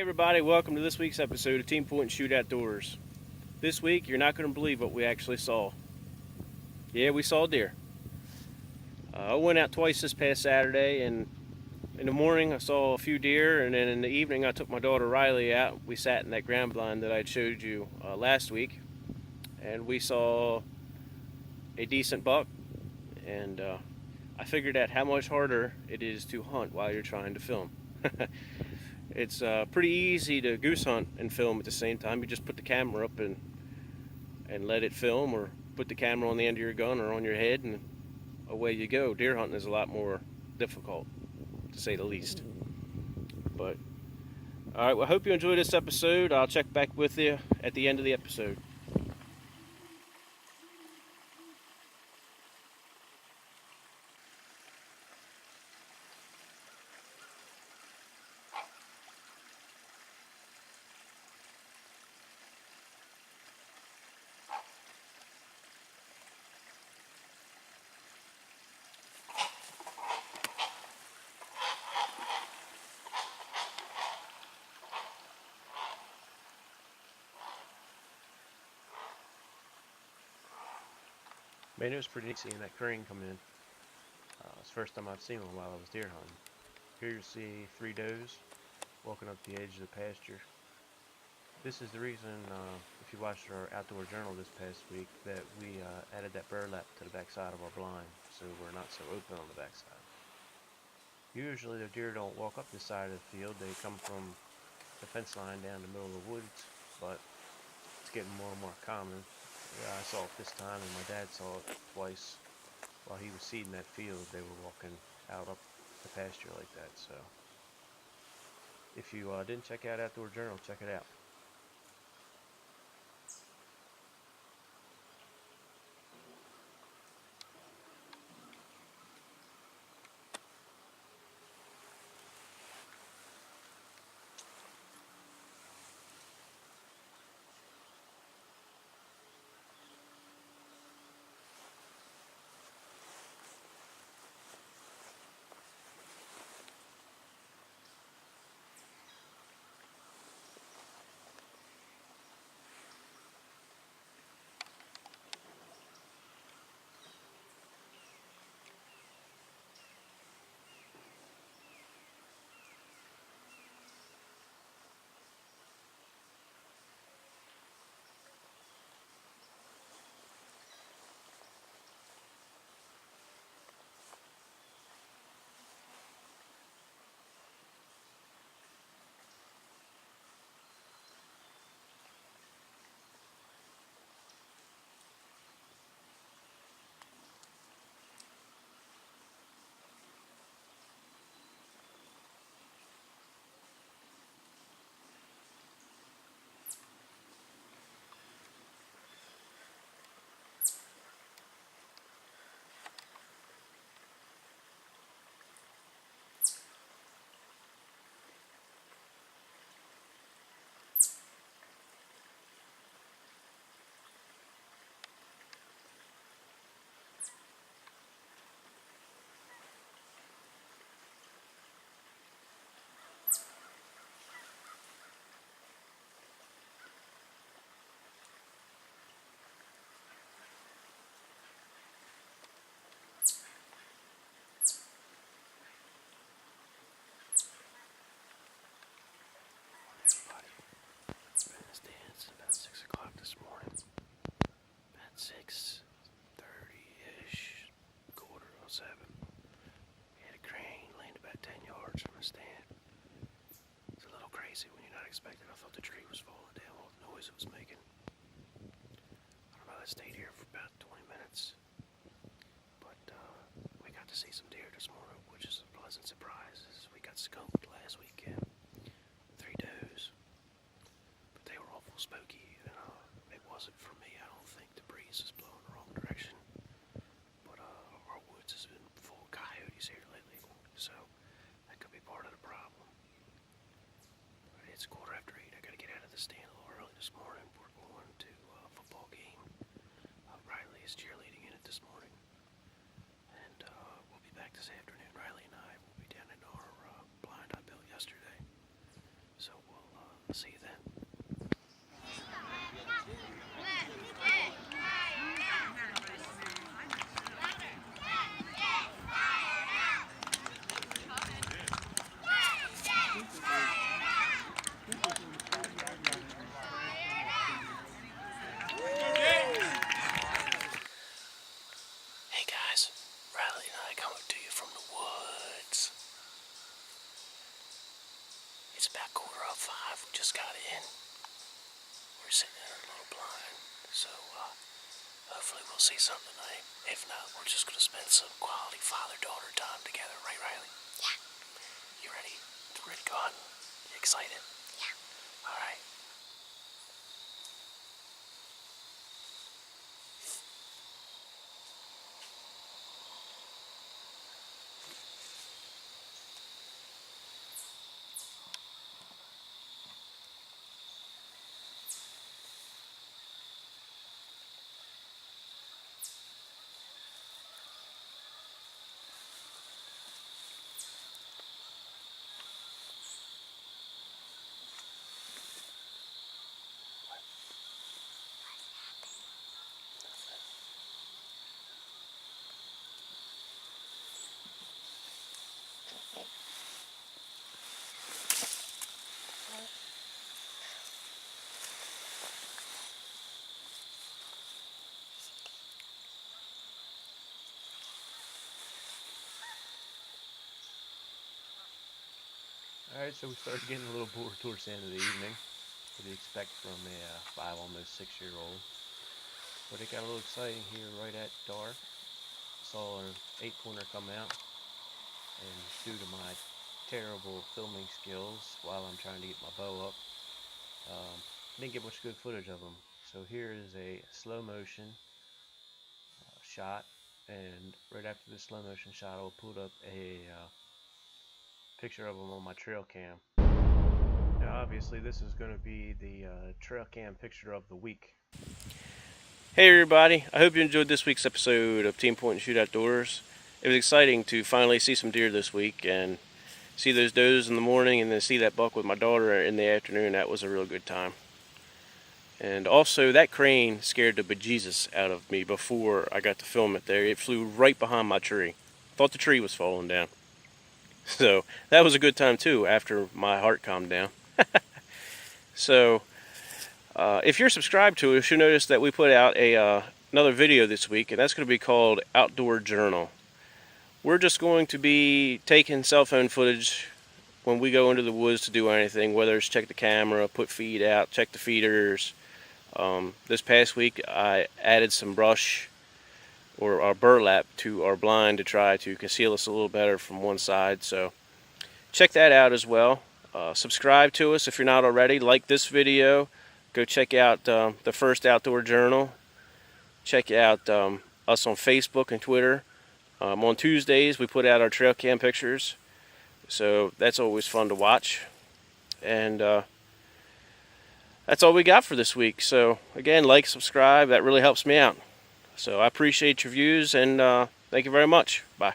everybody, welcome to this week's episode of Team Point and Shoot Outdoors. This week, you're not going to believe what we actually saw. Yeah, we saw deer. I went out twice this past Saturday, and in the morning I saw a few deer, and then in the evening I took my daughter Riley out. We sat in that ground blind that I showed you last week, and we saw a decent buck, and I figured out how much harder it is to hunt while you're trying to film. It's pretty easy to goose hunt and film at the same time. You just put the camera up and let it film, or put the camera on the end of your gun or on your head, and away you go. Deer hunting is a lot more difficult, to say the least. But alright, well, I hope you enjoyed this episode. I'll check back with you at the end of the episode. Man, it was pretty neat seeing that crane come in. It's the first time I've seen one while I was deer hunting. Here you see 3 does walking up the edge of the pasture. This is the reason, if you watched our outdoor journal this past week, that we added that burlap to the backside of our blind, so we're not so open on the backside. Usually the deer don't walk up this side of the field. They come from the fence line down the middle of the woods, but it's getting more and more common. Yeah, I saw it this time, and my dad saw it twice while he was seeding that field. They were walking out up the pasture like that. So if you didn't check out Outdoor Journal, check it out. About 6 o'clock this morning. About 6:30-ish, 6:45. We had a crane land about 10 yards from the stand. It's a little crazy when you're not expecting. I thought the tree was falling down, all the noise it was making. I don't know, I stayed here for about 20 minutes. But we got to see some deer this morning, which is a pleasant surprise. We got skunked last weekend. 3 does. Spooky. It wasn't for me. I don't think the breeze is blowing the wrong direction. But our woods has been full of coyotes here lately, so that could be part of the problem. It's 8:15. I got to get out of the stand a little early this morning. We're going to a football game. Riley is cheerleading in it this morning, and we'll be back this afternoon. Riley and I will be down in our blind I built yesterday, so we'll guys, Riley and I coming to you from the woods. It's about 4:05. We just got in. We're sitting in our little blind, so hopefully we'll see something tonight. If not, we're just gonna spend some quality father-daughter time together, right, Riley? Yeah. You ready? Ready to go on? You excited? Yeah. All right. Alright, so we started getting a little bored towards the end of the evening. What do you expect from a 5, almost 6-year-old? But it got a little exciting here right at dark. Saw an 8-pointer come out, and due to my terrible filming skills while I'm trying to get my bow up, didn't get much good footage of them. So here is a slow motion shot, and right after the slow motion shot I'll put up a picture of them on my trail cam. Now obviously this is going to be the trail cam picture of the week. Hey everybody, I hope you enjoyed this week's episode of Team Point and Shoot Outdoors. It was exciting to finally see some deer this week and see those does in the morning and then see that buck with my daughter in the afternoon. That was a real good time. And also that crane scared the bejesus out of me before I got to film it there. It flew right behind my tree. Thought the tree was falling down. So that was a good time too after my heart calmed down. So if you're subscribed to us, you'll notice that we put out another video this week, and that's going to be called Outdoor Journal. We're just going to be taking cell phone footage when we go into the woods to do anything, whether it's check the camera, put feed out, check the feeders. This past week I added some brush or our burlap to our blind to try to conceal us a little better from one side. So check that out as well. Subscribe to us if you're not already. Like this video. Go check out the first Outdoor Journal. Check out us on Facebook and Twitter. On Tuesdays we put out our trail cam pictures. So that's always fun to watch. And that's all we got for this week. So again, like, subscribe. That really helps me out. So I appreciate your views, and thank you very much. Bye.